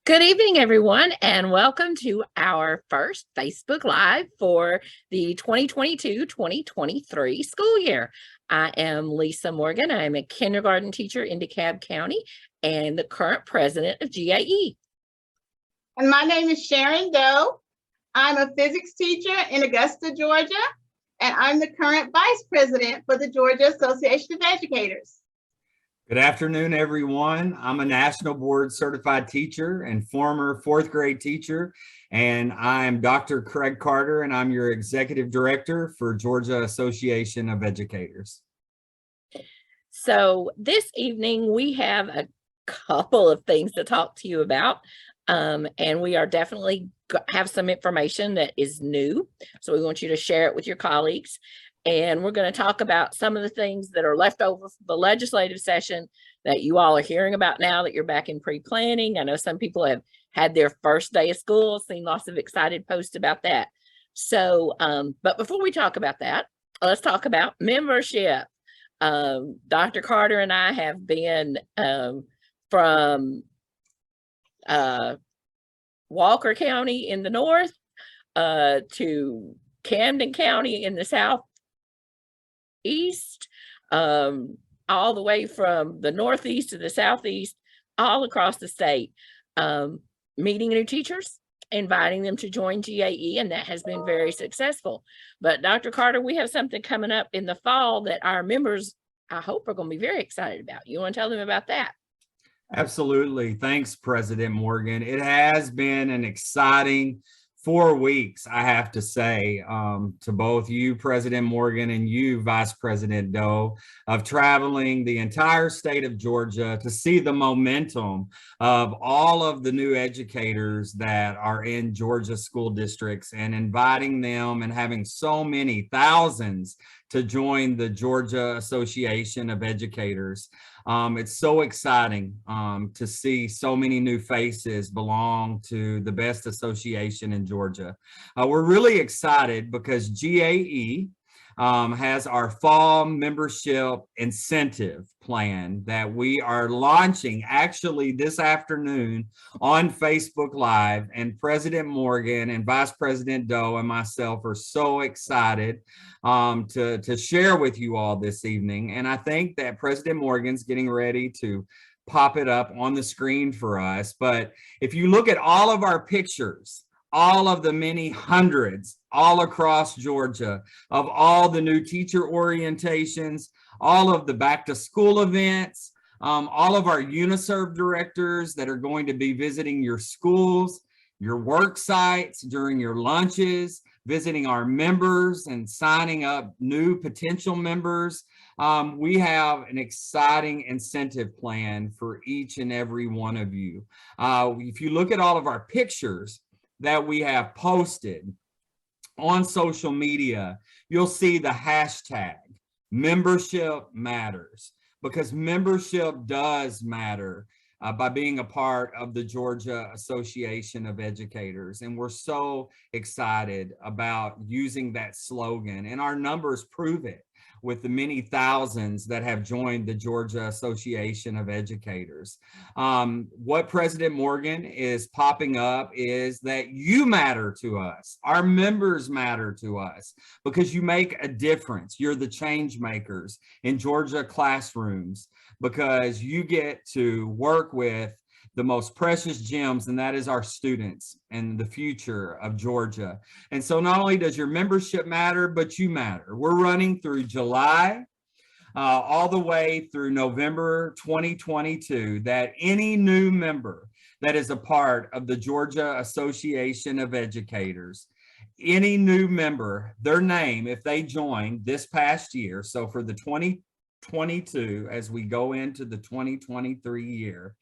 Good evening, everyone, and welcome to our first Facebook Live for the 2022-2023 school year. I am Lisa Morgan. I am a kindergarten teacher in DeKalb County and the current president of GAE. And my name is Sharon Doe. I'm a physics teacher in Augusta, Georgia, and I'm the current vice president for the Georgia Association of Educators. Good afternoon, everyone. I'm a national board certified teacher and former fourth grade teacher, and I'm Dr. Craig Carter, and I'm your executive director for Georgia Association of Educators. So this evening we have a couple of things to talk to you about, and we are definitely have some information that is new. So we want you to share it with your colleagues. And we're going to talk about some of the things that are left over from the legislative session that you all are hearing about now that you're back in pre-planning. I know some people have had their first day of school, seen lots of excited posts about that. So, but before we talk about that, let's talk about membership. Dr. Carter and I have been from Walker County in the north to Camden County in the south. East, all the way from the northeast to the southeast, all across the state, meeting new teachers, inviting them to join GAE, and that has been very successful. But Dr. Carter, we have something coming up in the fall that our members, I hope, are going to be very excited about. You want to tell them about that? Absolutely. Thanks, President Morgan. It has been an exciting 4 weeks, I have to say, to both you, President Morgan, and you, Vice President Doe, of traveling the entire state of Georgia to see the momentum of all of the new educators that are in Georgia school districts and inviting them and having so many thousands to join the Georgia Association of Educators. It's so exciting to see so many new faces belong to the best association in Georgia. We're really excited because GAE has our fall membership incentive plan that we are launching actually this afternoon on Facebook Live, and President Morgan and Vice President Doe and myself are so excited to share with you all this evening. And I think that President Morgan's getting ready to pop it up on the screen for us. But if you look at all of our pictures, all of the many hundreds all across Georgia of all the new teacher orientations, all of the back to school events, all of our UniServe directors that are going to be visiting your schools, your work sites during your lunches, visiting our members and signing up new potential members. We have an exciting incentive plan for each and every one of you. If you look at all of our pictures that we have posted on social media, you'll see the hashtag membership matters, because membership does matter by being a part of the Georgia Association of Educators. And we're so excited about using that slogan, and our numbers prove it with the many thousands that have joined the Georgia Association of Educators. What President Morgan is popping up is that you matter to us. Our members matter to us because you make a difference. You're the change makers in Georgia classrooms because you get to work with the most precious gems, and that is our students and the future of Georgia. And so not only does your membership matter, but you matter. We're running through July all the way through November 2022, that any new member that is a part of the Georgia Association of Educators, any new member, their name, if they joined this past year, so for the 2022, as we go into the 2023 year,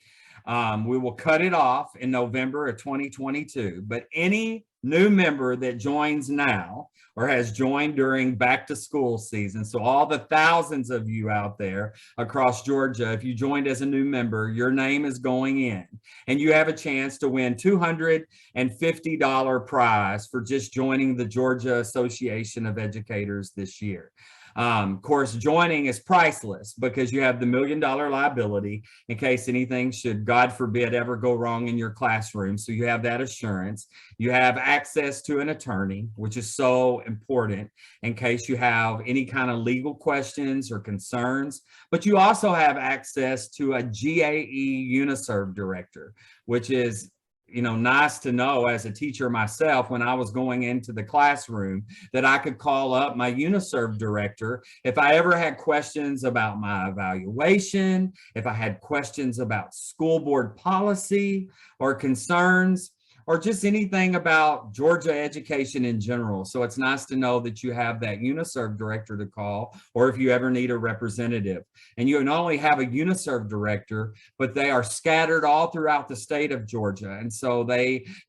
we will cut it off in November of 2022, but any new member that joins now or has joined during back to school season. So all the thousands of you out there across Georgia, if you joined as a new member, your name is going in and you have a chance to win $250 prize for just joining the Georgia Association of Educators this year. Of course, joining is priceless because you have the $1 million liability in case anything should, God forbid, ever go wrong in your classroom. So you have that assurance. You have access to an attorney, which is so important in case you have any kind of legal questions or concerns. But you also have access to a GAE UniServe director, which is nice to know as a teacher myself when I was going into the classroom that I could call up my UniServe director if I ever had questions about my evaluation, if I had questions about school board policy or concerns, or just anything about Georgia education in general. So it's nice to know that you have that UniServe director to call, or if you ever need a representative. And you not only have a UniServe director, but they are scattered all throughout the state of Georgia. And so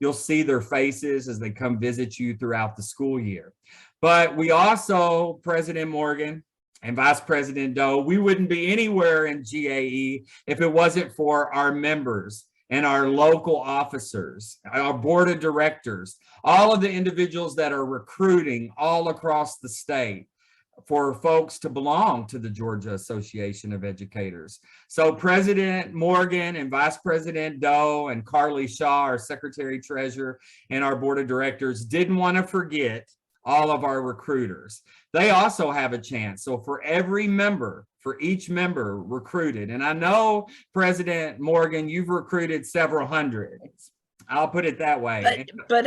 you'll see their faces as they come visit you throughout the school year. But we also, President Morgan and Vice President Doe, we wouldn't be anywhere in GAE if it wasn't for our members and our local officers, our board of directors, all of the individuals that are recruiting all across the state for folks to belong to the Georgia Association of Educators. So President Morgan and Vice President Doe and Carly Shaw, our Secretary Treasurer, and our board of directors didn't want to forget all of our recruiters. They also have a chance. So for each member recruited, and I know, President Morgan, you've recruited several hundred. I'll put it that way. But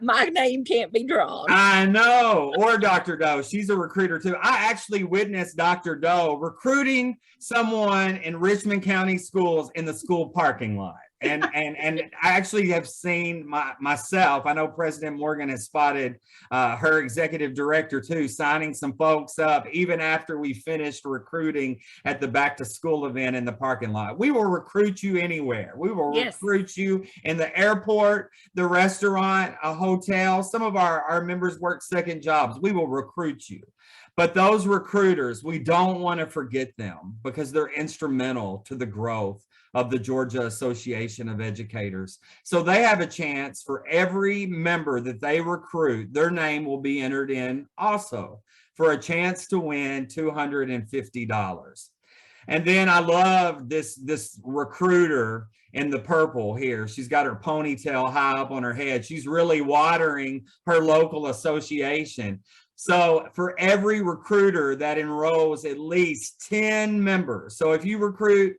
my name can't be drawn. I know, or Dr. Doe, she's a recruiter too. I actually witnessed Dr. Doe recruiting someone in Richmond County Schools in the school parking lot. And I actually have seen myself, I know President Morgan has spotted her executive director too, signing some folks up even after we finished recruiting at the back to school event in the parking lot. We will recruit you anywhere. We will recruit you in the airport, the restaurant, a hotel. Some of our members work second jobs. We will recruit you. But those recruiters, we don't want to forget them because they're instrumental to the growth of the Georgia Association of Educators. So they have a chance for every member that they recruit, their name will be entered in also for a chance to win $250. And then I love this recruiter in the purple here. She's got her ponytail high up on her head. She's really watering her local association. So for every recruiter that enrolls at least 10 members, so if you recruit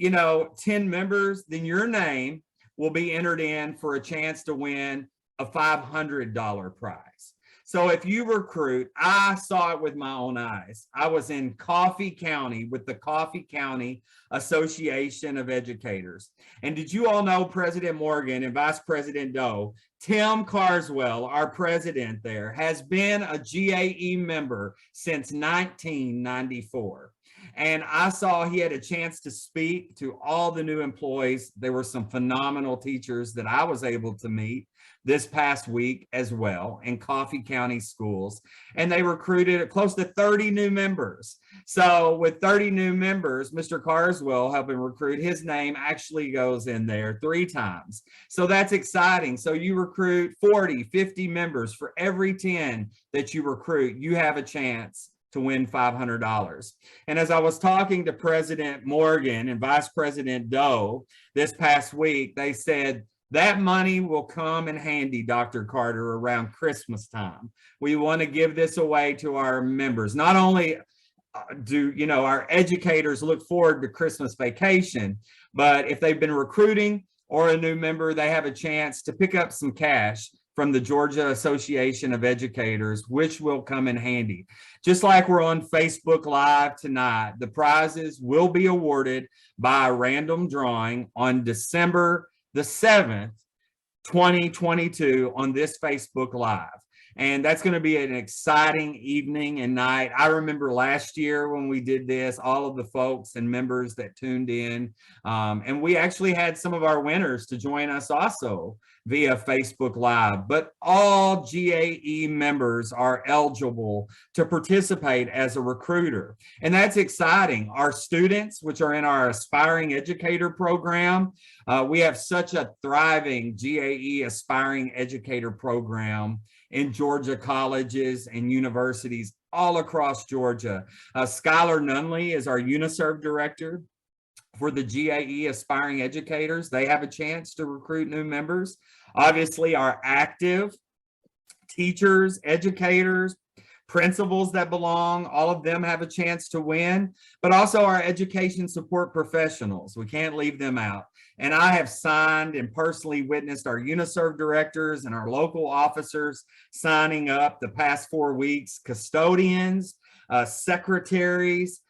10 members, then your name will be entered in for a chance to win a $500 prize. So if you recruit, I saw it with my own eyes. I was in Coffee County with the Coffee County Association of Educators. And did you all know President Morgan and Vice President Doe, Tim Carswell, our president there, has been a GAE member since 1994. And I saw he had a chance to speak to all the new employees. There were some phenomenal teachers that I was able to meet this past week as well in Coffee County schools. And they recruited close to 30 new members. So with 30 new members, Mr. Carswell helping recruit, his name actually goes in there 3 times. So that's exciting. So you recruit 40, 50 members. For every 10 that you recruit, you have a chance to win $500. And as I was talking to President Morgan and Vice President Doe this past week, they said that money will come in handy, Dr. Carter, around Christmas time. We want to give this away to our members. Not only do our educators look forward to Christmas vacation, but if they've been recruiting or a new member, they have a chance to pick up some cash from the Georgia Association of Educators, which will come in handy. Just like we're on Facebook Live tonight, the prizes will be awarded by a random drawing on December the 7th, 2022 on this Facebook Live. And that's going to be an exciting evening and night. I remember last year when we did this, all of the folks and members that tuned in. And we actually had some of our winners to join us also via Facebook Live. But all GAE members are eligible to participate as a recruiter. And that's exciting. Our students, which are in our Aspiring Educator program, we have such a thriving GAE Aspiring Educator program in Georgia colleges and universities all across Georgia. Skylar Nunley is our UniServe director for the GAE Aspiring Educators. They have a chance to recruit new members. Obviously, our active teachers, educators, principals that belong, all of them have a chance to win, but also our education support professionals. We can't leave them out. And I have signed and personally witnessed our UniServe directors and our local officers signing up the past 4 weeks, custodians, secretaries,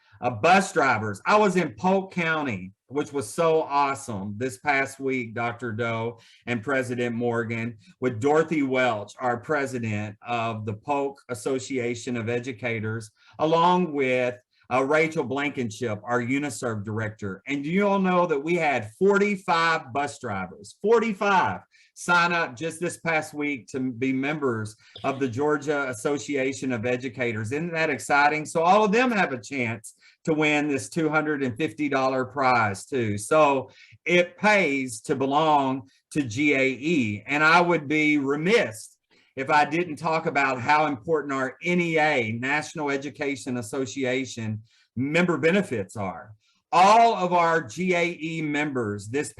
bus drivers. I was in Polk County, which was so awesome this past week, Dr. Doe and President Morgan, with Dorothy Welch, our president of the Polk Association of Educators, along with Rachel Blankenship, our UniServe director. And you all know that we had 45 bus drivers, 45 sign up just this past week to be members of the Georgia Association of Educators. Isn't that exciting? So all of them have a chance to win this $250 prize too. So it pays to belong to GAE. And I would be remiss if I didn't talk about how important our NEA, National Education Association, member benefits are. All of our GAE members this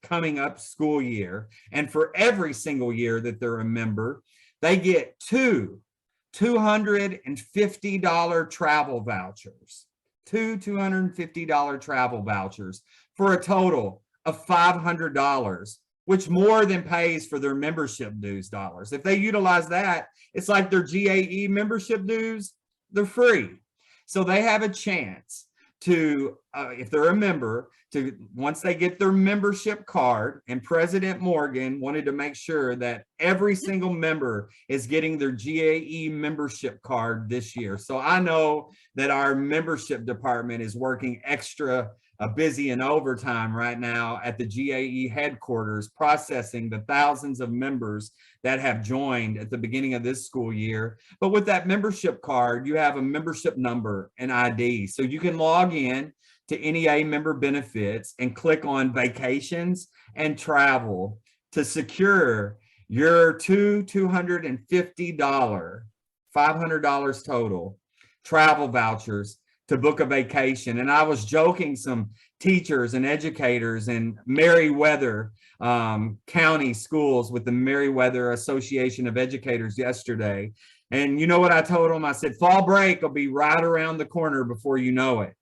coming up school year, and for every single year that they're a member, they get two $250 travel vouchers, two $250 travel vouchers for a total of $500, which more than pays for their membership dues dollars. If they utilize that, it's like their GAE membership dues, they're free. So they have a chance to, if they're a member, to once they get their membership card, and President Morgan wanted to make sure that every single member is getting their GAE membership card this year. So I know that our membership department is working extra busy and overtime right now at the GAE headquarters, processing the thousands of members that have joined at the beginning of this school year. But with that membership card, you have a membership number and ID. So you can log in to NEA member benefits and click on vacations and travel to secure your two $250, $500 total travel vouchers to book a vacation. And I was joking some teachers and educators in Meriwether County schools with the Meriwether Association of Educators yesterday. And you know what I told them? I said, fall break will be right around the corner before you know it.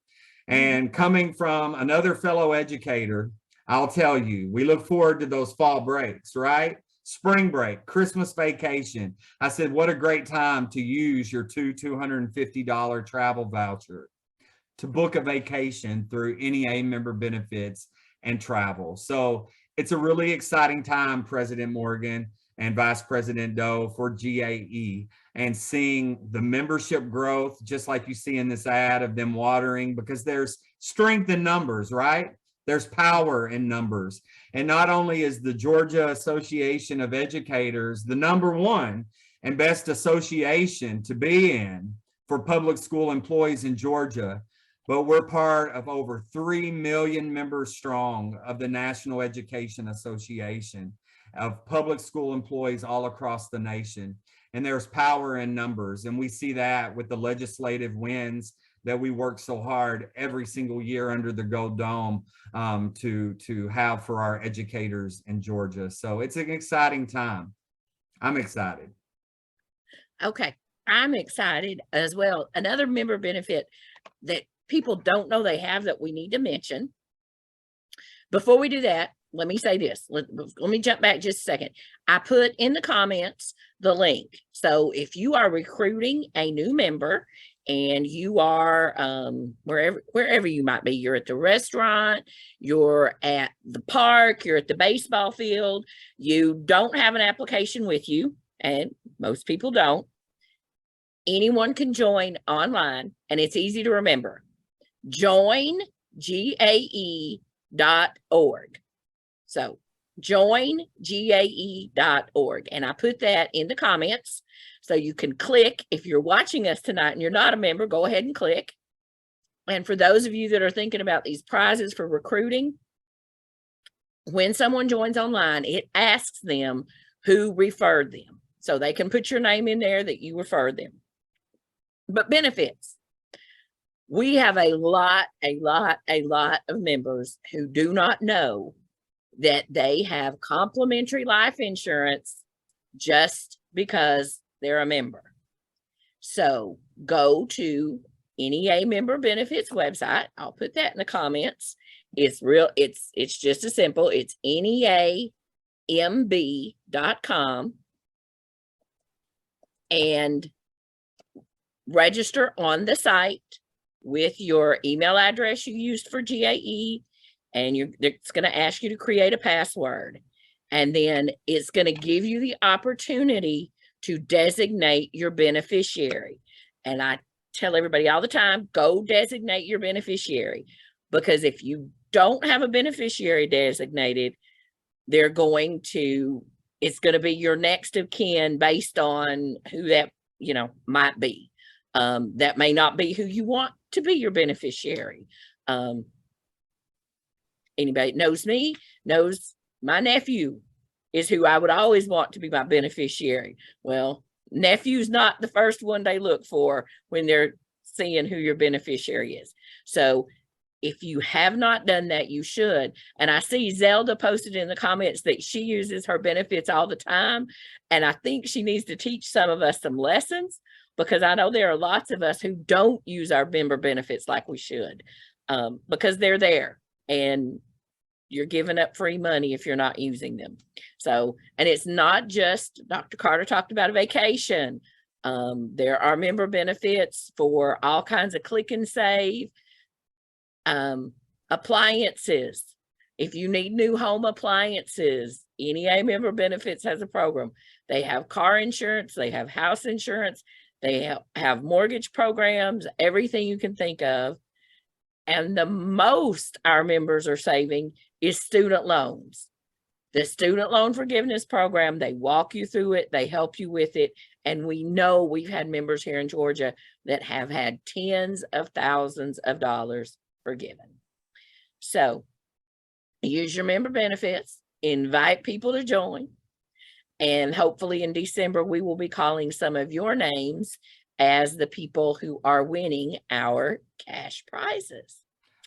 And coming from another fellow educator, I'll tell you, we look forward to those fall breaks, right? Spring break, Christmas vacation. I said, what a great time to use your two $250 travel voucher to book a vacation through NEA member benefits and travel. So it's a really exciting time, President Morgan and Vice President Doe, for GAE, and seeing the membership growth, just like you see in this ad of them watering, because there's strength in numbers, right? There's power in numbers. And not only is the Georgia Association of Educators the #1 and best association to be in for public school employees in Georgia, but we're part of over 3 million members strong of the National Education Association of public school employees all across the nation. And there's power in numbers. And we see that with the legislative wins that we work so hard every single year under the Gold Dome to have for our educators in Georgia. So it's an exciting time. I'm excited. Okay, I'm excited as well. Another member benefit that people don't know they have that we need to mention. Before we do that, let me say this. Let me jump back just a second. I put in the comments the link. So if you are recruiting a new member and you are wherever you might be, you're at the restaurant, you're at the park, you're at the baseball field, you don't have an application with you, and most people don't, anyone can join online, and it's easy to remember. Join GAE.org. So join GAE.org. And I put that in the comments so you can click. If you're watching us tonight and you're not a member, go ahead and click. And for those of you that are thinking about these prizes for recruiting, when someone joins online, it asks them who referred them. So they can put your name in there that you referred them. But benefits. We have a lot of members who do not know that they have complimentary life insurance just because they're a member. So go to NEA member benefits website. I'll put that in the comments. It's just as simple. It's NEAMB.com, and register on the site with your email address you used for GAE, and it's going to ask you to create a password, and then it's going to give you the opportunity to designate your beneficiary. And I tell everybody all the time, go designate your beneficiary, because if you don't have a beneficiary designated, it's going to be your next of kin based on who that might be. That may not be who you want to be your beneficiary. Anybody knows me knows my nephew is who I would always want to be my beneficiary. Well, nephew's not the first one they look for when they're seeing who your beneficiary is. So if you have not done that, you should. And I see Zelda posted in the comments that she uses her benefits all the time. And I think she needs to teach some of us some lessons, because I know there are lots of us who don't use our member benefits like we should, because they're there and you're giving up free money if you're not using them. So, and it's not just, Dr. Carter talked about a vacation. There are member benefits for all kinds of click and save, appliances. If you need new home appliances, NEA member benefits has a program. They have car insurance, they have house insurance, they have mortgage programs, everything you can think of. And the most our members are saving is student loans. The student loan forgiveness program, they walk you through it, they help you with it. And we know we've had members here in Georgia that have had tens of thousands of dollars forgiven. So use your member benefits, invite people to join, and hopefully in December, we will be calling some of your names as the people who are winning our cash prizes.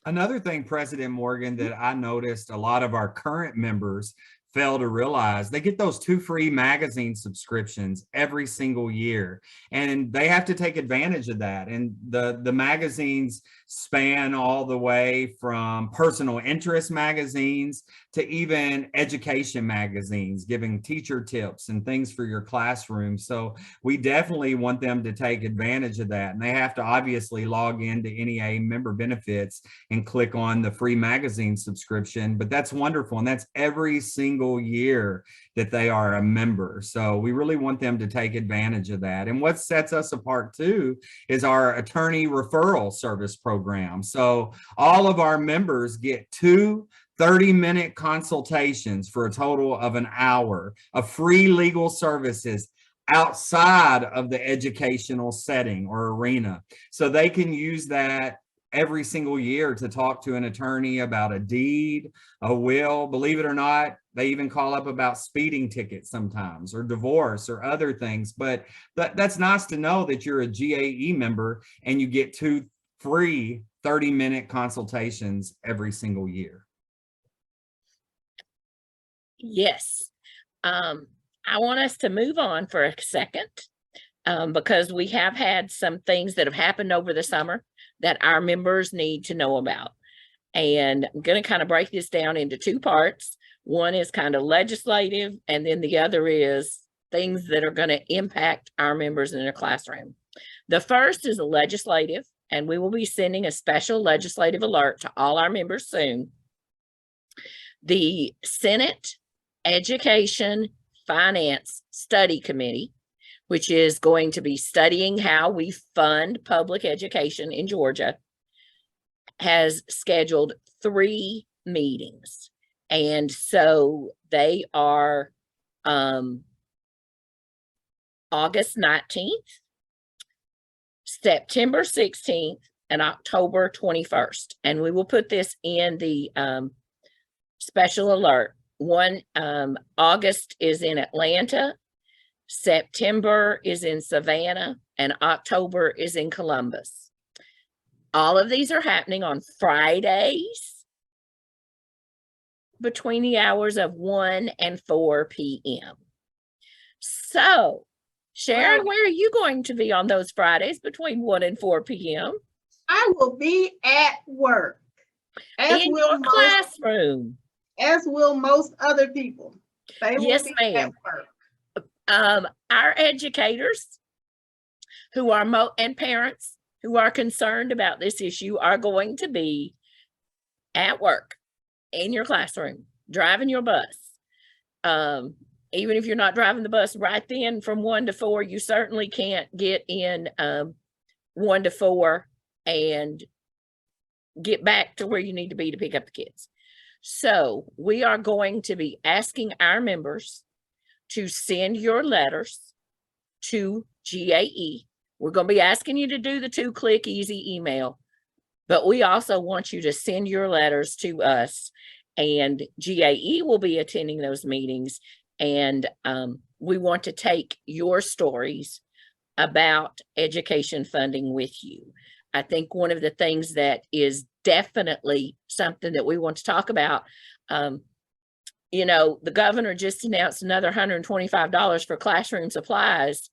Another thing, President Morgan, that I noticed a lot of our current members fail to realize, they get those 2 free magazine subscriptions every single year, and they have to take advantage of that. And the magazines span all the way from personal interest magazines to even education magazines, giving teacher tips and things for your classroom. So we definitely want them to take advantage of that. And they have to obviously log into NEA member benefits and click on the free magazine subscription. But that's wonderful. And that's every single year that they are a member. So we really want them to take advantage of that. And what sets us apart too is our attorney referral service program. So all of our members get 2 30-minute consultations for a total of an hour of free legal services outside of the educational setting or arena. So they can use that every single year to talk to an attorney about a deed, a will. Believe it or not, they even call up about speeding tickets sometimes, or divorce, or other things. But that's nice to know that you're a GAE member and you get 2 free 30-minute consultations every single year. Yes. I want us to move on for a second, because we have had some things that have happened over the summer that our members need to know about. And I'm going to kind of break this down into 2 parts. One is kind of legislative, and then the other is things that are going to impact our members in their classroom. The first is legislative, and we will be sending a special legislative alert to all our members soon. The Senate Education Finance Study Committee, which is going to be studying how we fund public education in Georgia, has scheduled 3 meetings. And so they are August 19th, September 16th, and October 21st. And we will put this in the special alert. August is in Atlanta, September is in Savannah, and October is in Columbus. All of these are happening on Fridays between the hours of 1 and 4 p.m. So, Sharon, where are you going to be on those Fridays between 1 and 4 p.m.? I will be at work. In your classroom. As will most other people. They Yes, will be ma'am. at work. Our educators who are and parents who are concerned about this issue are going to be at work, in your classroom, driving your bus. Even if you're not driving the bus right then from 1 to 4, you certainly can't get in 1 to 4 and get back to where you need to be to pick up the kids. So we are going to be asking our members to send your letters to GAE. We're going to be asking you to do the 2-click easy email, but we also want you to send your letters to us, and GAE will be attending those meetings. And we want to take your stories about education funding with you. I think one of the things that is definitely something that we want to talk about, you know, the governor just announced another $125 for classroom supplies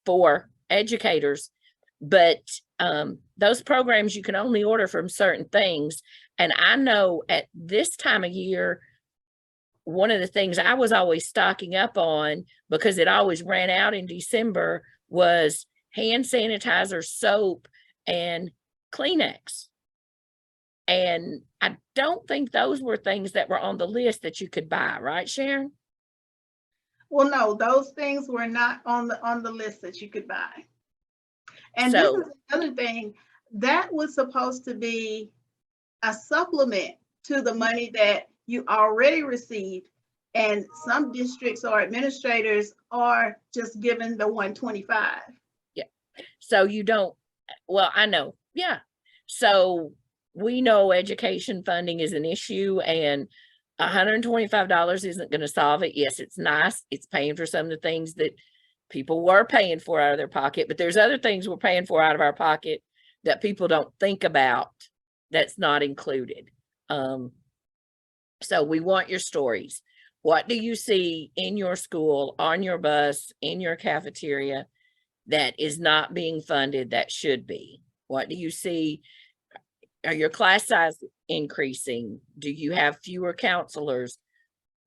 for educators, but those programs you can only order from certain things. And I know at this time of year, one of the things I was always stocking up on, because it always ran out in December, was hand sanitizer, soap, and Kleenex. And I don't think those were things that were on the list that you could buy, right, Sharon? Well, no, those things were not on the list that you could buy. And So, this is another thing that was supposed to be a supplement to the money that you already received. And some districts or administrators are just given the 125. yeah. So you don't, well, I know. Yeah. So we know education funding is an issue, and $125 isn't going to solve it. Yes, it's nice. It's paying for some of the things that people were paying for out of their pocket, but there's other things we're paying for out of our pocket that people don't think about that's not included. So we want your stories. What do you see in your school, on your bus, in your cafeteria that is not being funded that should be? What do you see? Are your class size increasing? Do you have fewer counselors?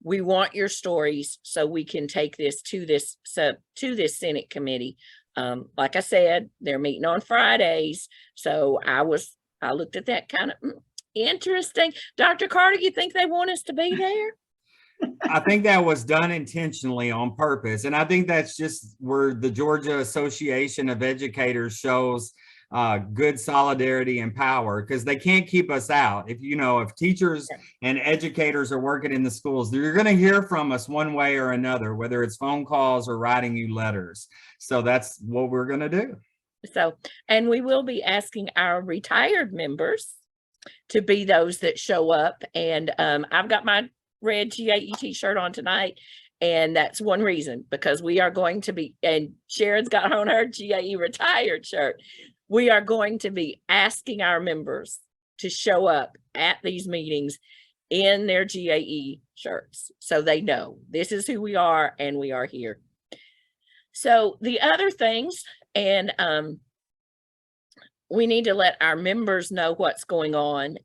We want your stories so we can take this to this Senate committee. Like I said, they're meeting on Fridays. So I looked at that kind of interesting. Dr. Carter, you think they want us to be there? I think that was done intentionally on purpose. And I think that's just where the Georgia Association of Educators shows good solidarity and power, because they can't keep us out. If teachers and educators are working in the schools, you're going to hear from us one way or another, whether it's phone calls or writing you letters. So that's what we're going to do. So, and we will be asking our retired members to be those that show up. And I've got my red GAE t-shirt on tonight. And that's one reason, because we are going to be, and Sharon's got on her GAE retired shirt. We are going to be asking our members to show up at these meetings in their GAE shirts, so they know this is who we are and we are here. So the other things, and we need to let our members know what's going on.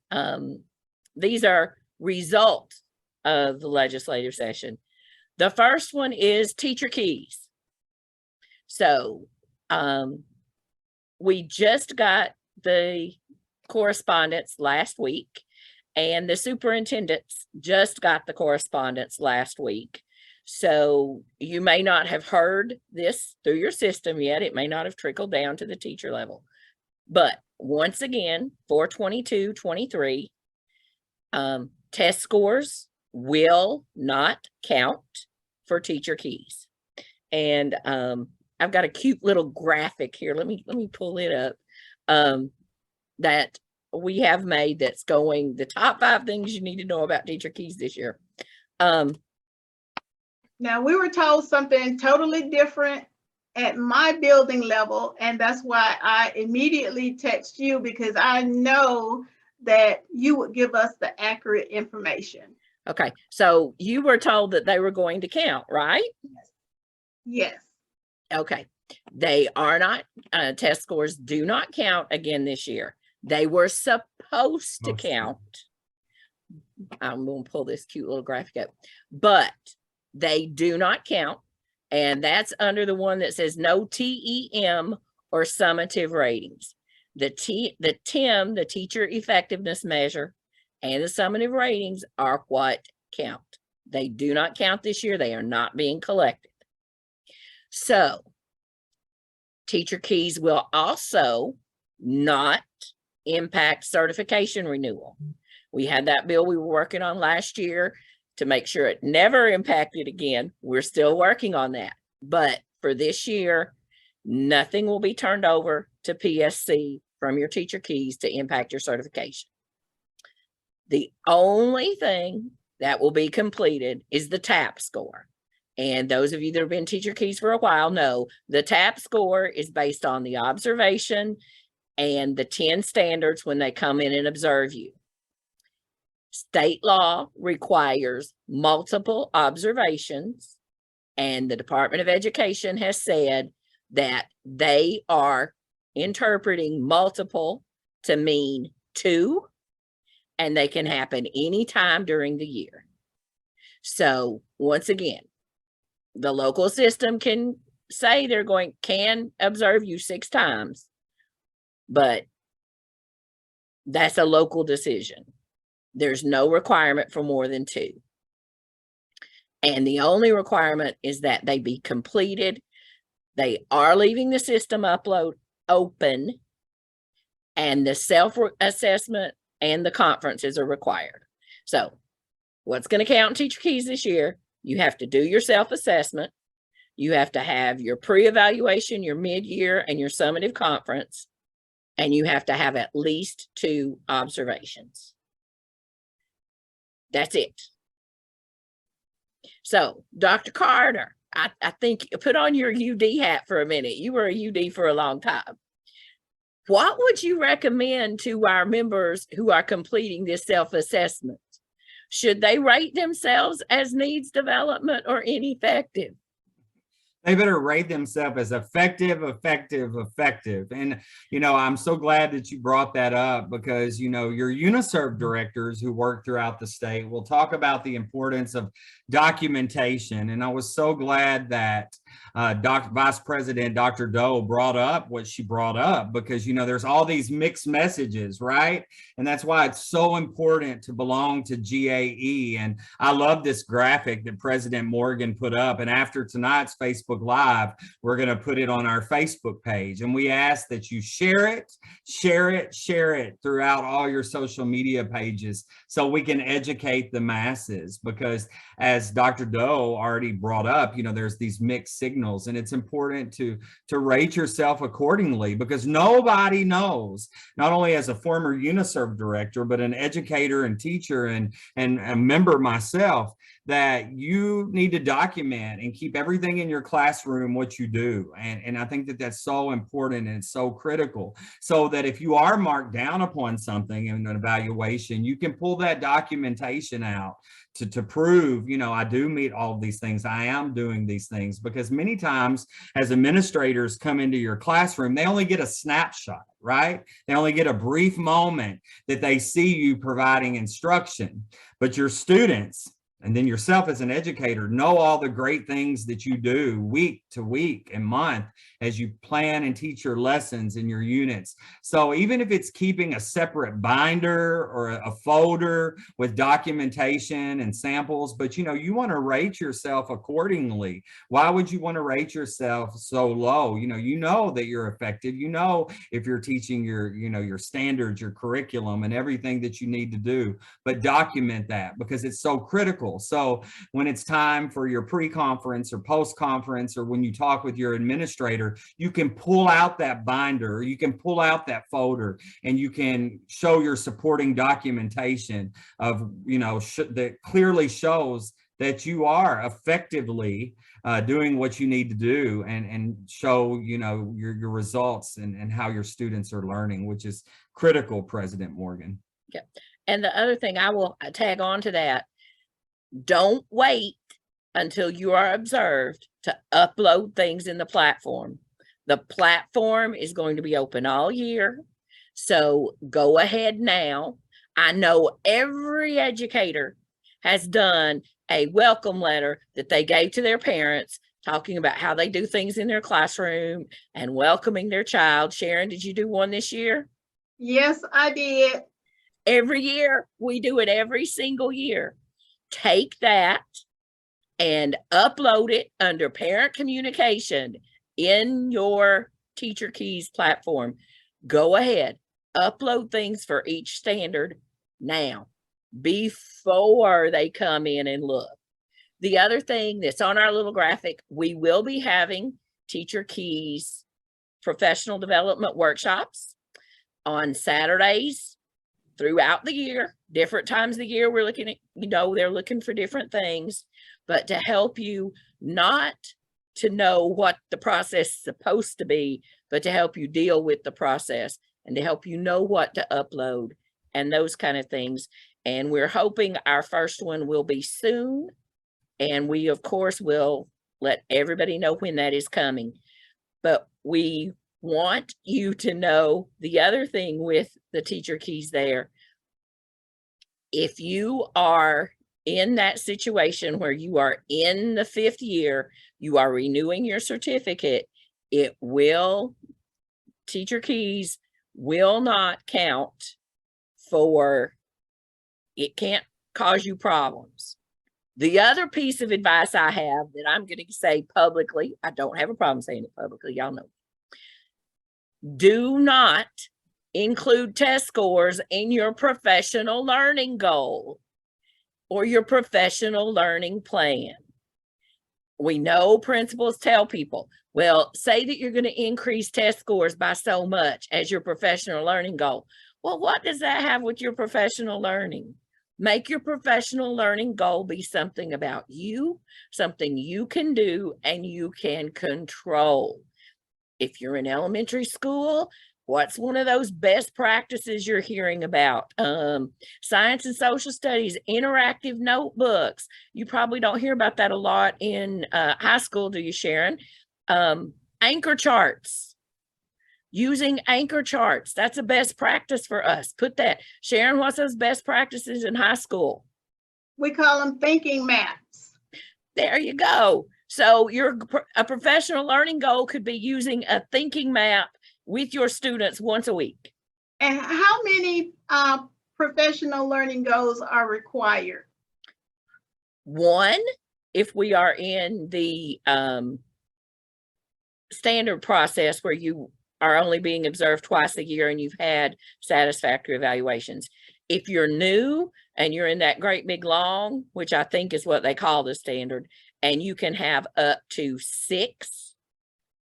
These are results of the legislative session. The first one is teacher keys. So we just got the correspondence last week, and the superintendents just got the correspondence last week. So you may not have heard this through your system yet. It may not have trickled down to the teacher level. But once again, for 22-23, test scores will not count for teacher keys. And I've got a cute little graphic here. Let me pull it up. That we have made that's going the top 5 things you need to know about teacher keys this year. Now, we were told something totally different at my building level, and that's why I immediately text you, because I know that you would give us the accurate information. Okay, so you were told that they were going to count, right? Yes. Okay, they are not, test scores do not count again this year. They were supposed to count. I'm going to pull this cute little graphic up, but they do not count. And that's under the one that says no TEM or summative ratings. The TEM, the teacher effectiveness measure, and the summative ratings are what count. They do not count this year. They are not being collected. So teacher keys will also not impact certification renewal. We had that bill we were working on last year to make sure it never impacted again. We're still working on that. But for this year, nothing will be turned over to PSC from your teacher keys to impact your certification. The only thing that will be completed is the TAP score. And those of you that have been teacher keys for a while know the TAP score is based on the observation and the 10 standards when they come in and observe you. State law requires multiple observations, and the Department of Education has said that they are interpreting multiple to mean 2, and they can happen anytime during the year. So once again, the local system can say can observe you 6 times, but that's a local decision. There's no requirement for more than 2. And the only requirement is that they be completed. They are leaving the system upload open, and the self-assessment and the conferences are required. So what's going to count in teacher keys this year? You have to do your self-assessment. You have to have your pre-evaluation, your mid-year, and your summative conference. And you have to have at least 2 observations. That's it. So, Dr. Carter, I think put on your UD hat for a minute. You were a UD for a long time. What would you recommend to our members who are completing this self-assessment? Should they rate themselves as needs development or ineffective? They better rate themselves as effective. And, I'm so glad that you brought that up, because, your UniServe directors who work throughout the state will talk about the importance of documentation. And I was so glad that Vice President Dr. Doe brought up what she brought up, because, there's all these mixed messages, right? And that's why it's so important to belong to GAE. And I love this graphic that President Morgan put up. And after tonight's Facebook Live, we're going to put it on our Facebook page. And we ask that you share it throughout all your social media pages so we can educate the masses. Because as Dr. Doe already brought up, there's these mixed signals, and it's important to rate yourself accordingly, because nobody knows, not only as a former UniServe director, but an educator and teacher and a member myself, that you need to document and keep everything in your classroom what you do. And I think that that's so important, and it's so critical, so that if you are marked down upon something in an evaluation, you can pull that documentation out to prove, I do meet all of these things. I am doing these things. Because many times as administrators come into your classroom, they only get a snapshot, right? They only get a brief moment that they see you providing instruction. But your students, And then yourself as an educator, know all the great things that you do week to week and month as you plan and teach your lessons in your units. So even if it's keeping a separate binder or a folder with documentation and samples, but you want to rate yourself accordingly. Why would you want to rate yourself so low? You know that you're effective. If you're teaching your standards, your curriculum, and everything that you need to do, but document that because it's so critical. So when it's time for your pre-conference or post-conference, or when you talk with your administrator, you can pull out that binder, or you can pull out that folder, and you can show your supporting documentation of, that clearly shows that you are effectively doing what you need to do, and show, your results and how your students are learning, which is critical, President Morgan. Yeah. And the other thing I will tag on to that, don't wait until you are observed to upload things in the platform. The platform is going to be open all year. So go ahead now. I know every educator has done a welcome letter that they gave to their parents, talking about how they do things in their classroom and welcoming their child. Sharon, did you do one this year? Yes, I did. Every year, we do it every single year. Take that and upload it under parent communication in your Teacher Keys platform. Go ahead, upload things for each standard now, before they come in and look. The other thing that's on our little graphic, we will be having Teacher Keys professional development workshops on Saturdays throughout the year. Different times of the year, we're looking at, they're looking for different things, but to help you, not to know what the process is supposed to be, but to help you deal with the process and to help you know what to upload and those kind of things. And we're hoping our first one will be soon. And we, of course, will let everybody know when that is coming. But we want you to know the other thing with the Teacher Keys there. If you are in that situation where you are in the 5th year, you are renewing your certificate, Teacher Keys will not count for, it can't cause you problems. The other piece of advice I have that I'm going to say publicly, I don't have a problem saying it publicly, y'all know. Do not include test scores in your professional learning goal or your professional learning plan. We know principals tell people, well, say that you're going to increase test scores by so much as your professional learning goal. Well, what does that have with your professional learning? Make your professional learning goal be something about you, something you can do and you can control. If you're in elementary school, what's one of those best practices you're hearing about? Science and social studies, interactive notebooks. You probably don't hear about that a lot in high school, do you, Sharon? Anchor charts. Using anchor charts. That's a best practice for us. Put that. Sharon, what's those best practices in high school? We call them thinking maps. There you go. So a professional learning goal could be using a thinking map with your students once a week. And how many professional learning goals are required? 1, if we are in the standard process where you are only being observed twice a year and you've had satisfactory evaluations. If you're new and you're in that great big long, which I think is what they call the standard, and you can have up to 6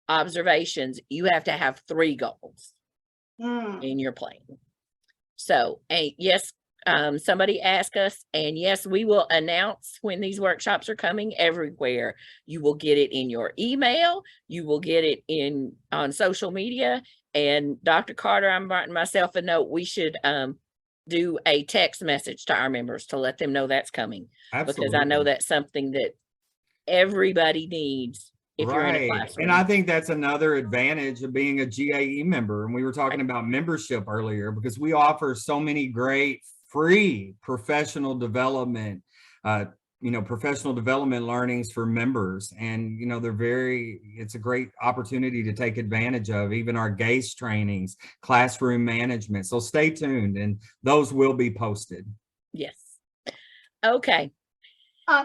observations, you have to have 3 goals in your plan. So, and yes, somebody asked us, and yes, we will announce when these workshops are coming everywhere. You will get it in your email, you will get it on social media. And Dr. Carter, I'm writing myself a note, we should do a text message to our members to let them know that's coming. Absolutely. Because I know that's something that everybody needs if you're in a classroom. And I think that's another advantage of being a GAE member. And we were talking about membership earlier, because we offer so many great free professional development professional development learnings for members. And, it's a great opportunity to take advantage of, even our GAE trainings, classroom management. So stay tuned, and those will be posted. Yes. Okay.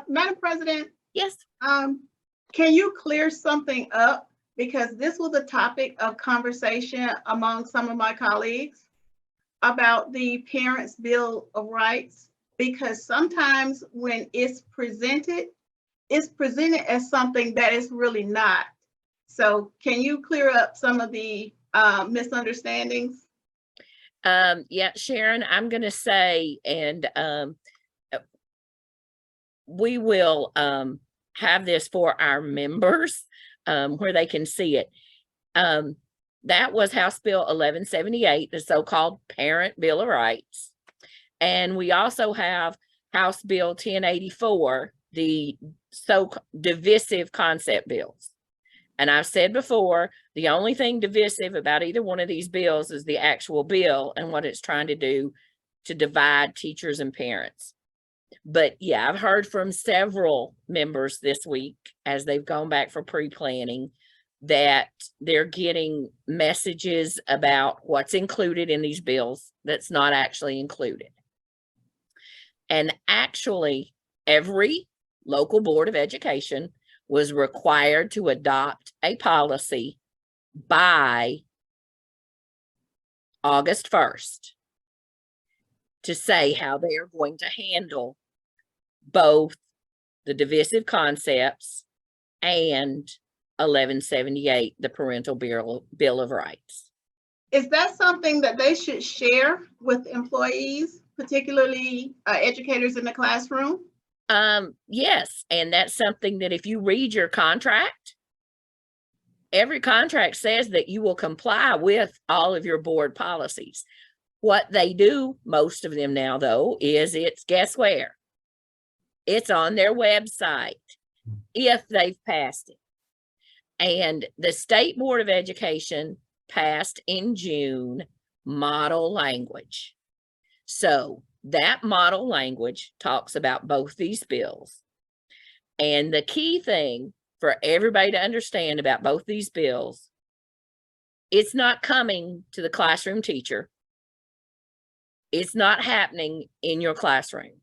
Madam President, Yes. can you clear something up? Because this was a topic of conversation among some of my colleagues about the Parents' Bill of Rights, because sometimes when it's presented as something that is really not. So can you clear up some of the misunderstandings? Yeah, Sharon, I'm going to say, and we will have this for our members where they can see it. That was House Bill 1178, the so-called Parent Bill of Rights. And we also have House Bill 1084, the divisive concept bills. And I've said before, the only thing divisive about either one of these bills is the actual bill and what it's trying to do to divide teachers and parents. But yeah, I've heard from several members this week as they've gone back for pre-planning that they're getting messages about what's included in these bills that's not actually included. And actually, every local board of education was required to adopt a policy by August 1st to say how they are going to handle both the divisive concepts and 1178, the Parental Bill of Rights. Is that something that they should share with employees, particularly educators in the classroom? Yes, and that's something that if you read your contract, every contract says that you will comply with all of your board policies. What they do, most of them now though, is guess where? It's on their website if they've passed it. And the State Board of Education passed in June model language. So that model language talks about both these bills. And the key thing for everybody to understand about both these bills, it's not coming to the classroom teacher. It's not happening in your classroom.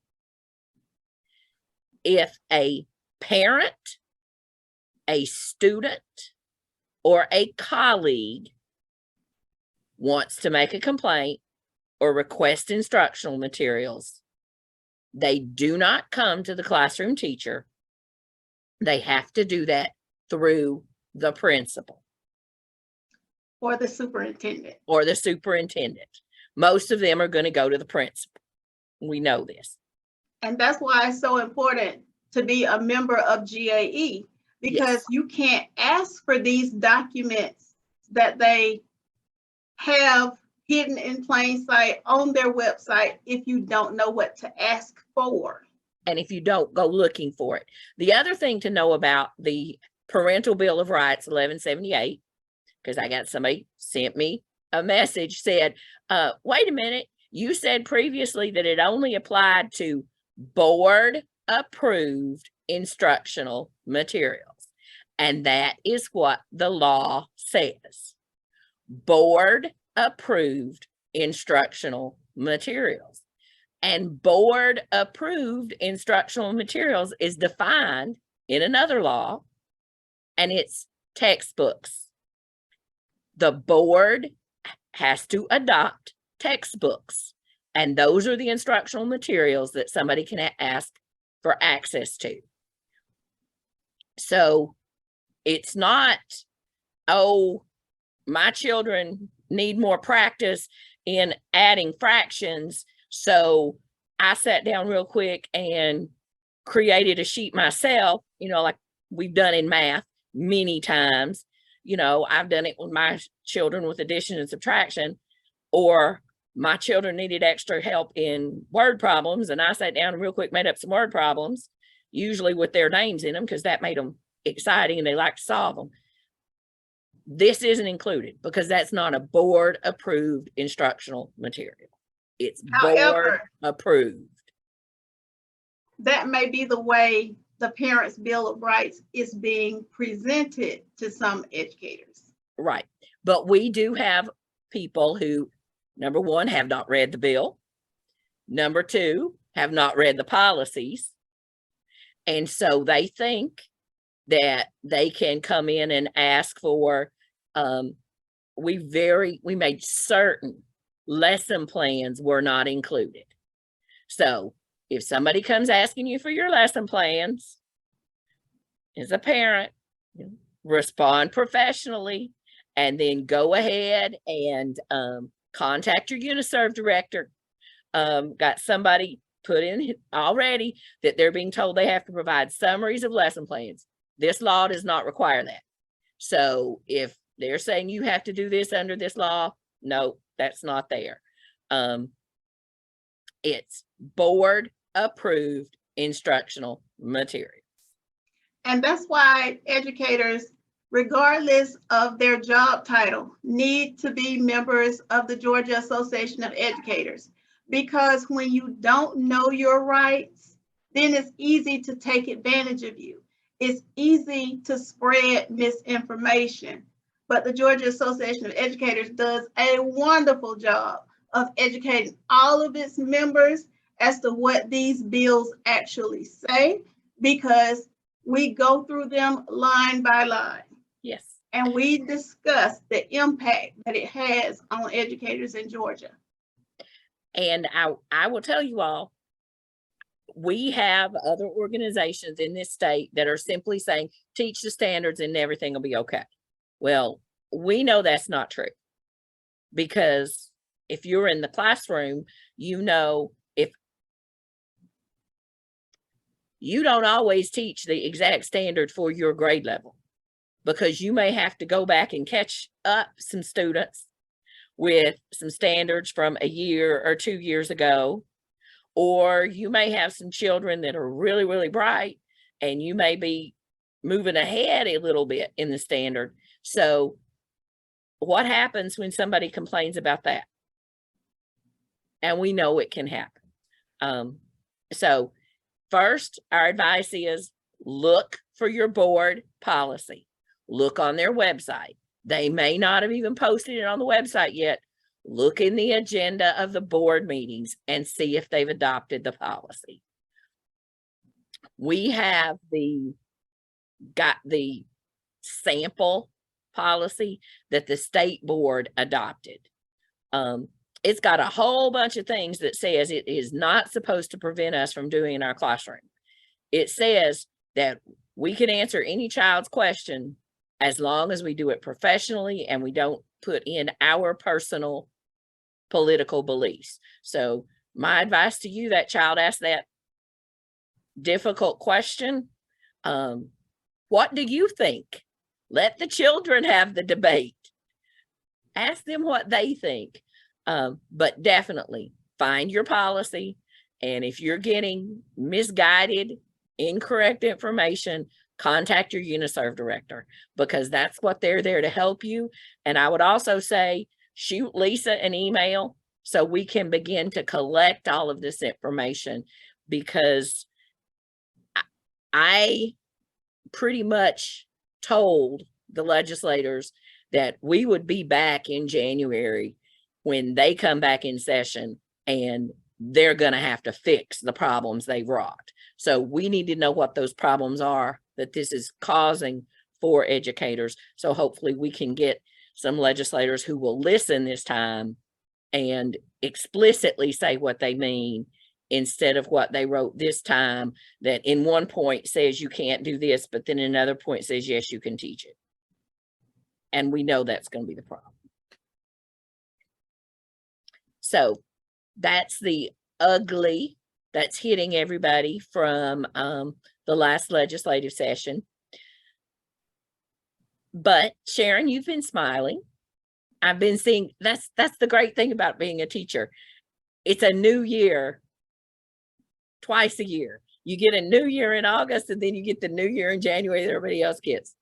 If a parent, a student, or a colleague wants to make a complaint or request instructional materials, they do not come to the classroom teacher. They have to do that through the principal. Or the superintendent. Or the superintendent. Most of them are going to go to the principal. We know this. And that's why it's so important to be a member of GAE, because yes, you can't ask for these documents that they have hidden in plain sight on their website if you don't know what to ask for. And if you don't go looking for it. The other thing to know about the Parental Bill of Rights 1178, because I got somebody sent me a message, said, wait a minute, you said previously that it only applied to board approved instructional materials. And that is what the law says. Board approved instructional materials. And board approved instructional materials is defined in another law, and it's textbooks. The board has to adopt textbooks, and those are the instructional materials that somebody can ask for access to. So it's not, oh, my children need more practice in adding fractions, so I sat down real quick and created a sheet myself, like we've done in math many times. I've done it with my children with addition and subtraction, or my children needed extra help in word problems, and I sat down and real quick made up some word problems, usually with their names in them because that made them exciting and they like to solve them. This isn't included because that's not a board approved instructional material. It's board approved. that may be the way the Parents' Bill of Rights is being presented to some educators. Right. But we do have people who, number one, have not read the bill. Number two, have not read the policies. And so they think that they can come in and ask for, we made certain lesson plans were not included. So if somebody comes asking you for your lesson plans, as a parent, respond professionally, and then go ahead and contact your UniServe director. Got somebody put in already that they're being told they have to provide summaries of lesson plans. This law does not require that. So if they're saying you have to do this under this law, no, that's not there. It's board approved instructional material. And that's why educators, regardless of their job title, need to be members of the Georgia Association of Educators. Because when you don't know your rights, then it's easy to take advantage of you. It's easy to spread misinformation. But the Georgia Association of Educators does a wonderful job of educating all of its members as to what these bills actually say, because we go through them line by line. Yes. And we discuss the impact that it has on educators in Georgia. And I will tell you all, we have other organizations in this state that are simply saying, teach the standards and everything will be okay. Well, we know that's not true, because if you're in the classroom, you know, if you don't always teach the exact standard for your grade level, because you may have to go back and catch up some students with some standards from a year or 2 years ago, or you may have some children that are really, really bright, and you may be moving ahead a little bit in the standard. So what happens when somebody complains about that? And we know it can happen. So first, our advice is look for your board policy. Look on their website. They may not have even posted it on the website yet. Look in the agenda of the board meetings and see if they've adopted the policy. We have got the sample policy that the state board adopted. It's got a whole bunch of things that says it is not supposed to prevent us from doing in our classroom. It says that we can answer any child's question as long as we do it professionally and we don't put in our personal political beliefs. So my advice to you, that child asked that difficult question, what do you think? Let the children have the debate. Ask them what they think. But definitely find your policy. And if you're getting misguided, incorrect information, contact your UniServe director, because that's what they're there to help you. And I would also say, shoot Lisa an email so we can begin to collect all of this information, because I pretty much told the legislators that we would be back in January when they come back in session, and they're going to have to fix the problems they wrought. So we need to know what those problems are that this is causing for educators. So hopefully we can get some legislators who will listen this time and explicitly say what they mean, instead of what they wrote this time, that in one point says you can't do this, but then another point says, yes, you can teach it. And we know that's going to be the problem. So that's the ugly that's hitting everybody from the last legislative session. But Sharon, you've been smiling. I've been seeing, that's the great thing about being a teacher. It's a new year twice a year. You get a new year in August, and then you get the new year in January that everybody else gets.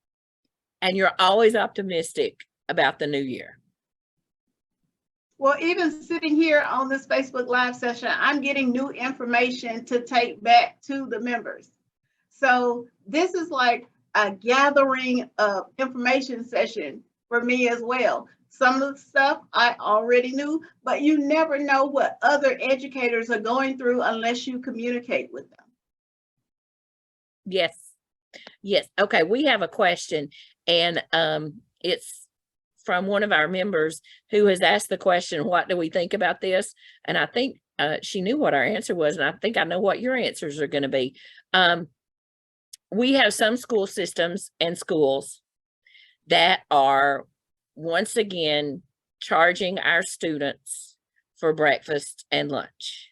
And you're always optimistic about the new year. Well, even sitting here on this Facebook Live session, I'm getting new information to take back to the members. So this is like a gathering of information session for me as well. Some of the stuff I already knew, but you never know what other educators are going through unless you communicate with them. Yes. Yes. Okay. We have a question, and it's from one of our members who has asked the question, what do we think about this? And I think she knew what our answer was, and I think I know what your answers are going to be. We have some school systems and schools that are once again charging our students for breakfast and lunch.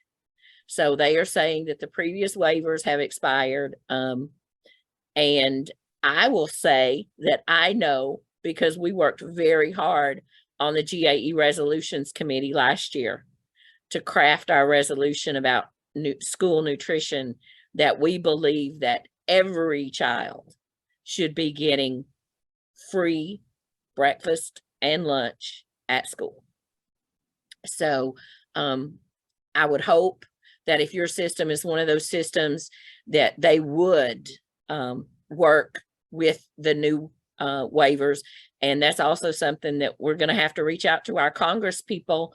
So they are saying that the previous waivers have expired. And I will say that I know, because we worked very hard on the GAE resolutions committee last year to craft our resolution about school nutrition, that we believe that every child should be getting free breakfast and lunch at school. So I would hope that if your system is one of those systems, that they would work with the new waivers. And that's also something that we're going to have to reach out to our Congress people,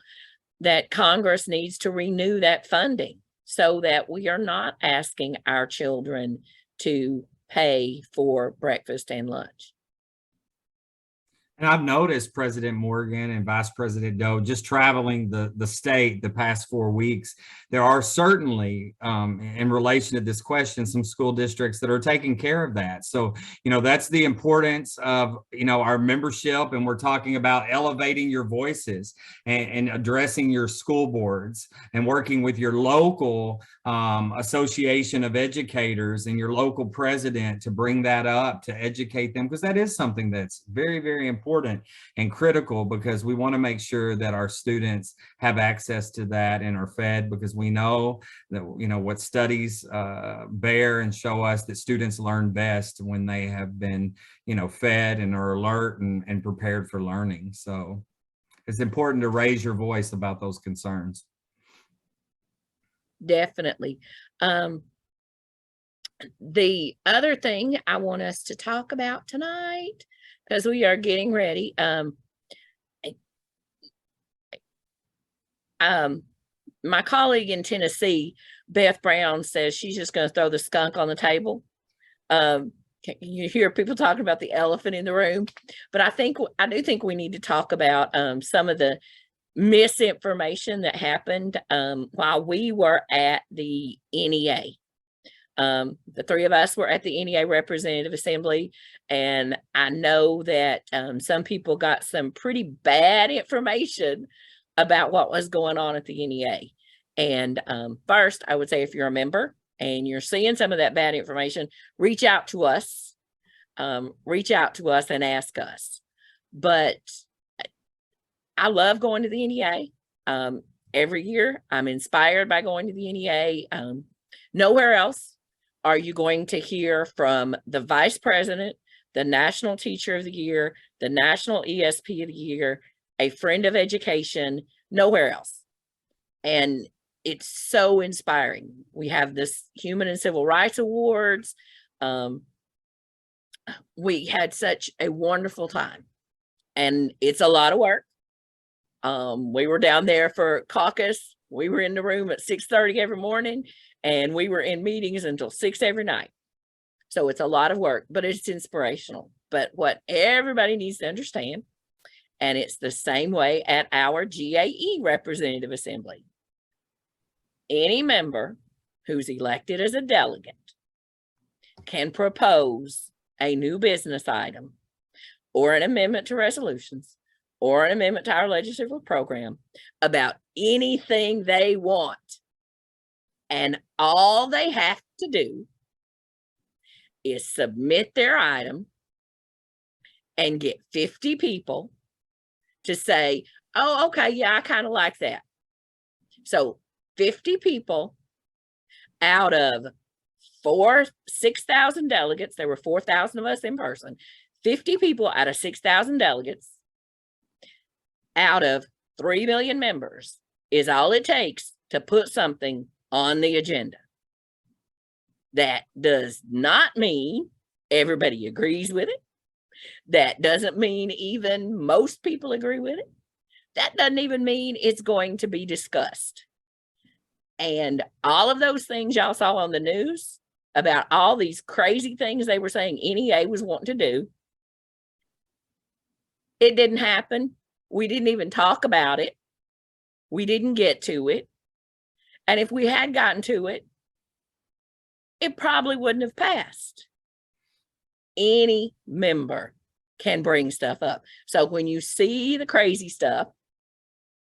that Congress needs to renew that funding so that we are not asking our children to pay for breakfast and lunch. And I've noticed, President Morgan and Vice President Doe, just traveling the state the past 4 weeks, there are certainly, in relation to this question, some school districts that are taking care of that. So, that's the importance of, our membership. And we're talking about elevating your voices and addressing your school boards and working with your local association of educators and your local president to bring that up, to educate them, because that is something that's very, very important and critical, because we want to make sure that our students have access to that and are fed, because we know that, what studies bear and show us that students learn best when they have been, fed and are alert and prepared for learning. So it's important to raise your voice about those concerns. Definitely. The other thing I want us to talk about tonight, because we are getting ready. My colleague in Tennessee, Beth Brown, says she's just going to throw the skunk on the table. You hear people talking about the elephant in the room, but I do think we need to talk about some of the misinformation that happened while we were at the NEA. The three of us were at the NEA Representative Assembly, and I know that some people got some pretty bad information about what was going on at the NEA. And first, I would say, if you're a member and you're seeing some of that bad information, reach out to us and ask us. But I love going to the NEA. Every year, I'm inspired by going to the NEA. Nowhere else are you going to hear from the vice president, the National Teacher of the Year, the National ESP of the Year, a friend of education, nowhere else. And it's so inspiring. We have this Human and Civil Rights Awards. We had such a wonderful time, and it's a lot of work. We were down there for caucus. We were in the room at 6:30 every morning, and we were in meetings until 6 every night. So it's a lot of work, but it's inspirational. But what everybody needs to understand, and it's the same way at our GAE Representative Assembly, any member who's elected as a delegate can propose a new business item or an amendment to resolutions or an amendment to our legislative program about anything they want. And all they have to do is submit their item and get 50 people to say, oh, okay, yeah, I kind of like that. So 50 people out of 6,000 delegates, there were 4,000 of us in person, 50 people out of 6,000 delegates, out of 3 million members is all it takes to put something on the agenda. That does not mean everybody agrees with it. That doesn't mean even most people agree with it. That doesn't even mean it's going to be discussed. And all of those things y'all saw on the news about all these crazy things they were saying NEA was wanting to do, it didn't happen. We didn't even talk about it. We didn't get to it. And if we had gotten to it, it probably wouldn't have passed. Any member can bring stuff up. So when you see the crazy stuff,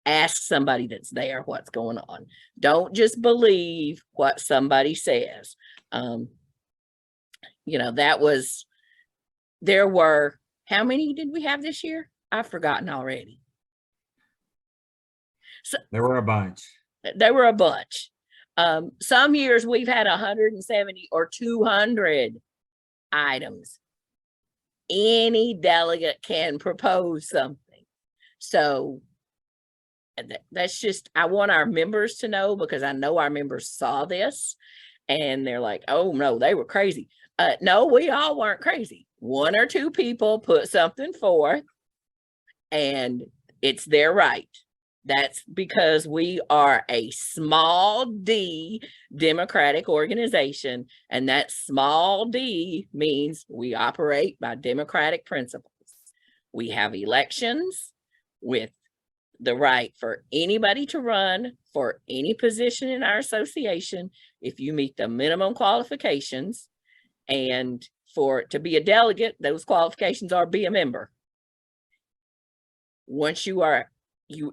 ask somebody that's there what's going on. Don't just believe what somebody says. There were, how many did we have this year? I've forgotten already. So There were a bunch. There were a bunch. Some years we've had 170 or 200 items. Any delegate can propose something. So that's just, I want our members to know, because I know our members saw this and they're like, oh no, they were crazy. No, we all weren't crazy. 1 or 2 people put something forth and it's their right. That's because we are a small d democratic organization, and that small d means we operate by democratic principles. We have elections with the right for anybody to run for any position in our association if you meet the minimum qualifications. And to be a delegate, those qualifications are be a member. Once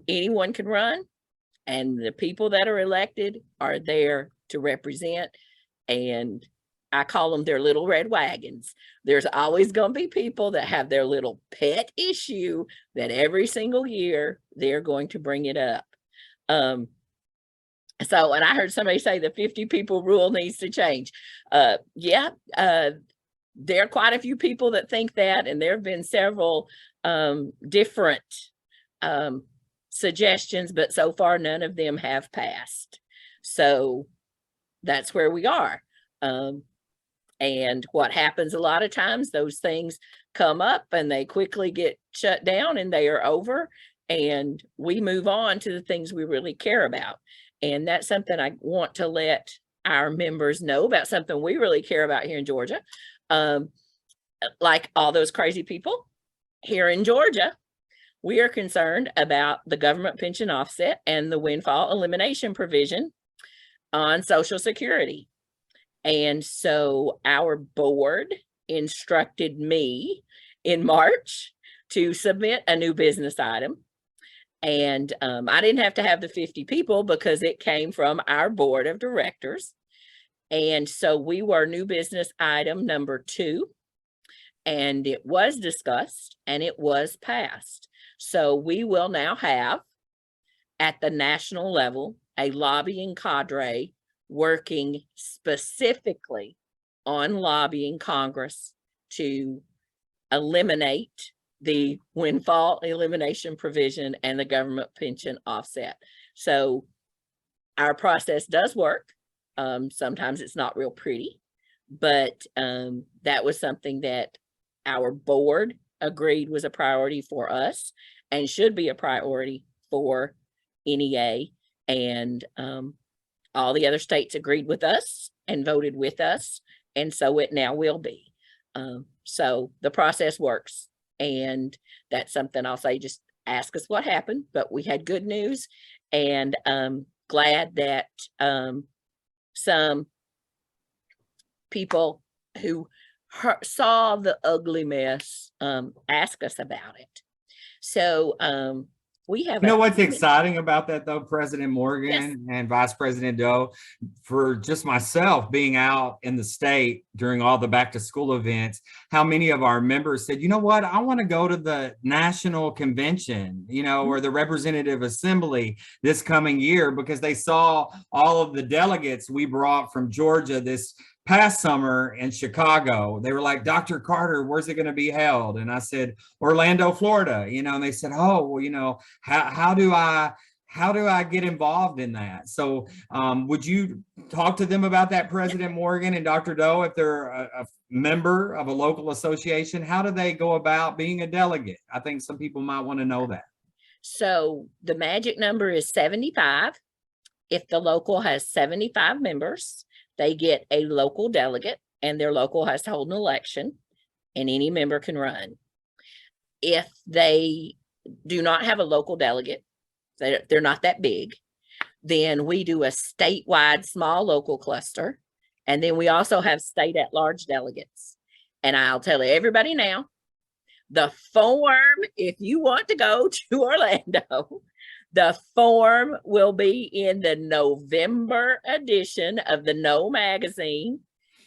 anyone can run, and the people that are elected are there to represent, and I call them their little red wagons. There's always going to be people that have their little pet issue that every single year they're going to bring it up. And I heard somebody say the 50 people rule needs to change. There are quite a few people that think that, and there have been several different suggestions, but so far none of them have passed. So that's where we are. And what happens a lot of times, those things come up and they quickly get shut down and they are over, and we move on to the things we really care about. And that's something I want to let our members know about, something we really care about here in Georgia. Like all those crazy people here in Georgia, we are concerned about the government pension offset and the windfall elimination provision on Social Security. And so our board instructed me in March to submit a new business item. And I didn't have to have the 50 people because it came from our board of directors. And so we were new business item number 2, and it was discussed and it was passed. So we will now have at the national level a lobbying cadre working specifically on lobbying Congress to eliminate the windfall elimination provision and the government pension offset. So our process does work. Sometimes it's not real pretty, but that was something that our board agreed was a priority for us and should be a priority for NEA. And all the other states agreed with us and voted with us. And so it now will be. So the process works. And that's something I'll say, just ask us what happened, but we had good news, and glad that some people who saw the ugly mess ask us about it. So we have, you know what's exciting about that though, President Morgan, yes, and Vice President Doe, for just myself being out in the state during all the back to school events, how many of our members said, you know what, I want to go to the national convention, or the representative assembly this coming year, because they saw all of the delegates we brought from Georgia this past summer in Chicago, they were like, Dr. Carter, where's it going to be held? And I said, Orlando, Florida, and they said, oh, well, how do I get involved in that? So would you talk to them about that, President Morgan and Dr. Doe, if they're a member of a local association? How do they go about being a delegate? I think some people might want to know that. So the magic number is 75. If the local has 75 members, they get a local delegate, and their local has to hold an election, and any member can run. If they do not have a local delegate, they're not that big, then we do a statewide small local cluster. And then we also have state at large delegates. And I'll tell everybody now, the form, if you want to go to Orlando, the form will be in the November edition of the No magazine.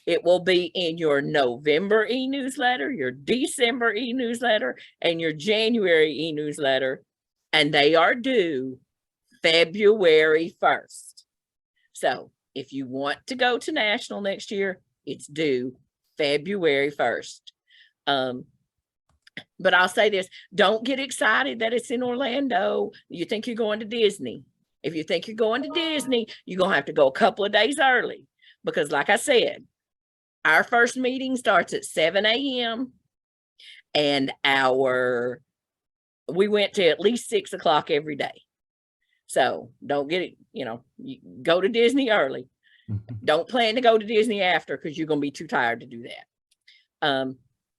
It will be in your November e-newsletter, your December e-newsletter, and your January e-newsletter. And they are due February 1st. So if you want to go to national next year, it's due February 1st. But I'll say this, don't get excited that it's in Orlando. You think you're going to Disney. If you think you're going to Disney, you're going to have to go a couple of days early, because like I said, our first meeting starts at 7 a.m. and we went to at least 6 o'clock every day. So don't get it, you go to Disney early. Don't plan to go to Disney after, because you're going to be too tired to do that.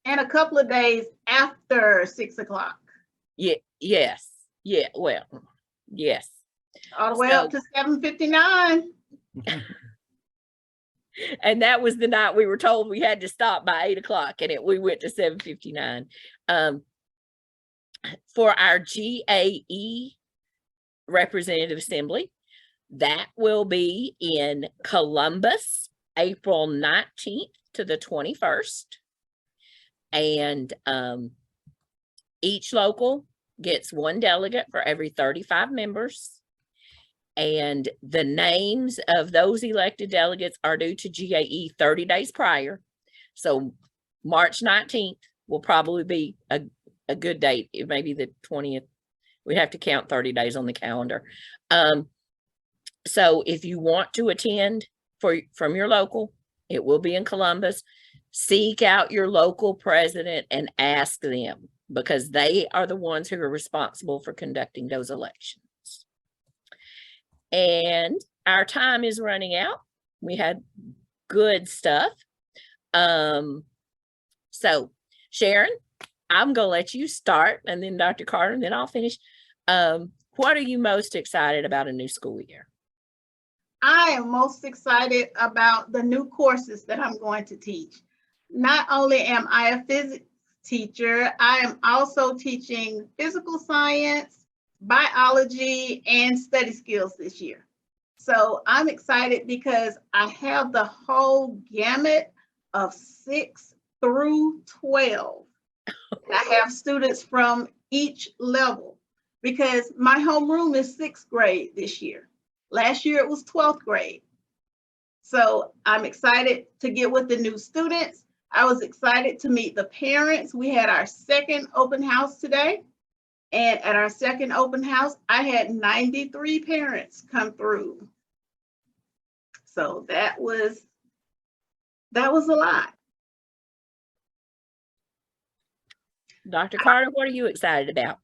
And a couple of days after 6 o'clock. Yeah, yes. Yeah, well, yes. All the way up to 7:59. And that was the night we were told we had to stop by 8 o'clock, and we went to 7:59. For our GAE Representative Assembly, that will be in Columbus, April 19th to the 21st. And each local gets one delegate for every 35 members. And the names of those elected delegates are due to GAE 30 days prior. So March 19th will probably be a good date. It may be the 20th. We have to count 30 days on the calendar. So if you want to attend from your local, it will be in Columbus. Seek out your local president and ask them, because they are the ones who are responsible for conducting those elections. And our time is running out. We had good stuff. So Sharon, I'm going to let you start, and then Dr. Carter, and then I'll finish. What are you most excited about a new school year? I am most excited about the new courses that I'm going to teach. Not only am I a physics teacher, I am also teaching physical science, biology, and study skills this year. So I'm excited because I have the whole gamut of 6 through 12. I have students from each level, because my homeroom is 6th grade this year. Last year it was 12th grade. So I'm excited to get with the new students. I was excited to meet the parents. We had our second open house today. And at our second open house, I had 93 parents come through. So that was a lot. Dr. Carter, what are you excited about?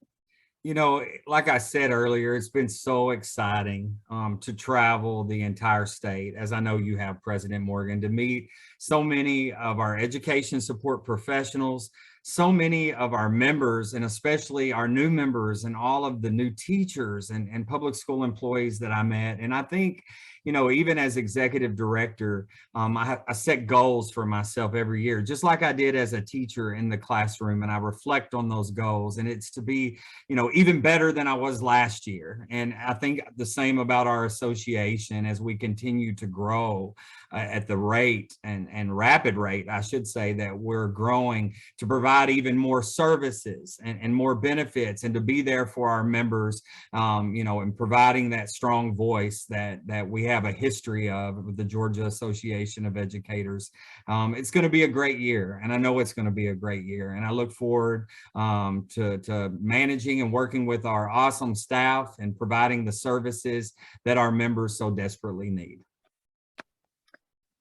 Like I said earlier, it's been so exciting to travel the entire state, as I know you have, President Morgan, to meet so many of our education support professionals, so many of our members, and especially our new members and all of the new teachers and public school employees that I met. And I think, even as executive director, I set goals for myself every year, just like I did as a teacher in the classroom, and I reflect on those goals, and it's to be, even better than I was last year. And I think the same about our association as we continue to grow at the rate and rapid rate, I should say, that we're growing, to provide provide even more services and more benefits, and to be there for our members, you know, and providing that strong voice that we have a history of with the Georgia Association of Educators. It's going to be a great year, and I know it's going to be a great year, and I look forward to managing and working with our awesome staff and providing the services that our members so desperately need.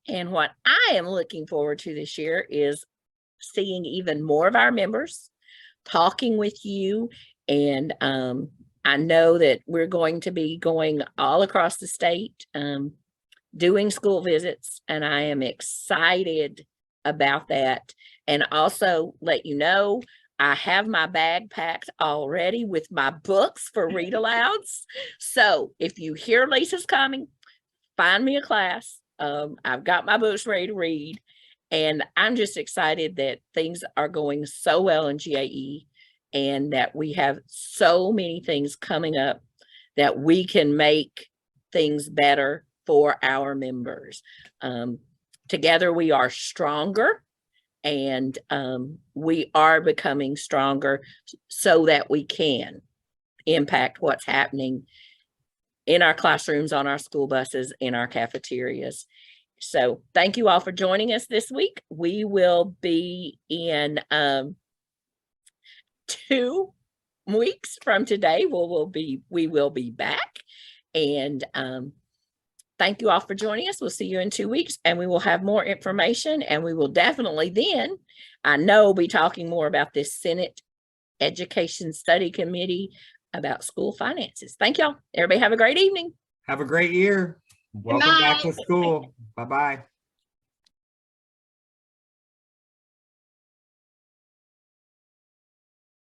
And what I am looking forward to this year is seeing even more of our members, talking with you. And I know that we're going to be going all across the state, doing school visits, and I am excited about that. And also let you know, I have my bag packed already with my books for read alouds. So if you hear Lisa's coming, find me a class. I've got my books ready to read, and I'm just excited that things are going so well in GAE, and that we have so many things coming up that we can make things better for our members. Together we are stronger, and we are becoming stronger so that we can impact what's happening in our classrooms, on our school buses, in our cafeterias. So thank you all for joining us this week. We will be in 2 weeks from today. We will be back. And thank you all for joining us. We'll see you in 2 weeks, and we will have more information, and we will definitely then, I know, be talking more about this Senate Education Study Committee about school finances. Thank y'all. Everybody have a great evening. Have a great year. Welcome back to school. Bye-bye.